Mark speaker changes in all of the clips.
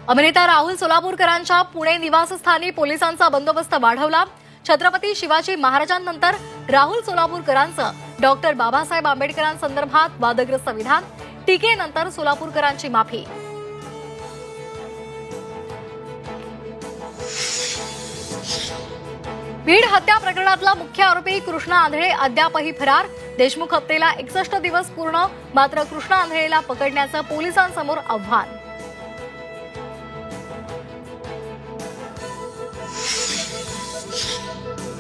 Speaker 1: अभिनेता राहुल सोलापूरकरांच्या पुणे निवासस्थानी पोलिसांचा बंदोबस्त वाढवला। छत्रपती शिवाजी महाराजांनंतर राहुल सोलापूरकरांचं डॉक्टर बाबासाहेब आंबेडकरांसंदर्भात वादग्रस्त विधान, टीकेनंतर सोलापूरकरांची माफी। बीड हत्या प्रकरणातला मुख्य आरोपी कृष्णा आंधळे अद्यापही फरार। देशमुख हत्येला 61 दिवस पूर्ण, मात्र कृष्णा आंधळेला पकडण्याचं पोलिसांसमोर आव्हान।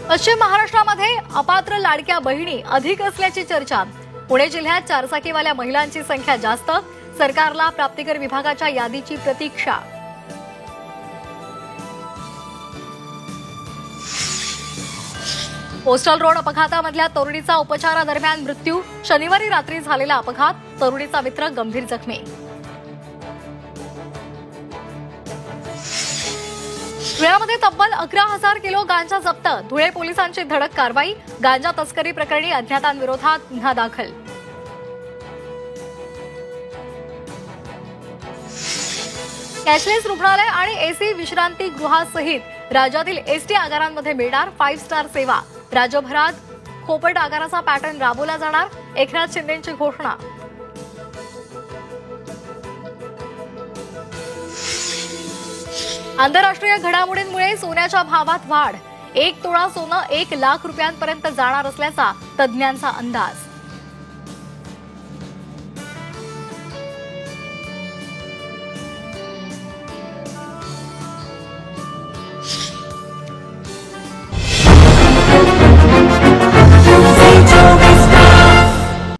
Speaker 1: पश्चिम महाराष्ट्रामध्ये अपात्र लाडक्या बहिणी अधिक असल्याची चर्चा। पुणे जिल्ह्यात चारचाकीवाल्या महिलांची संख्या जास्त, सरकारला प्राप्तिकर विभागाच्या यादीची प्रतीक्षा। पोस्टल रोड अपघातामधल्या तरुणीचा उपचारादरम्यान मृत्यू। शनिवारी रात्री झालेला अपघात, तरुणीचा मित्र गंभीर जखमी। धुळ्यामध्ये तब्बल 11,000 किलो गांजा जप्त, धुळे पोलिसांची धडक कारवाई। गांजा तस्करी प्रकरणी अज्ञातांविरोधात गुन्हा दाखल। कॅशलेस रुग्णालय आणि एसी विश्रांती गृहासहित राज्यातील एसटी आगारांमध्ये मिळणार 5 स्टार सेवा। राज्यभरात खोपट आगाराचा पॅटर्न राबवला जाणार, एकनाथ शिंदेंची घोषणा। आंतरराष्ट्रीय घडामोडींमुळे सोन्याच्या भावात वाढ, 1 तोळा सोनं 1 लाख रुपयांपर्यंत जाणार असल्याचा तज्ज्ञांचा अंदाज।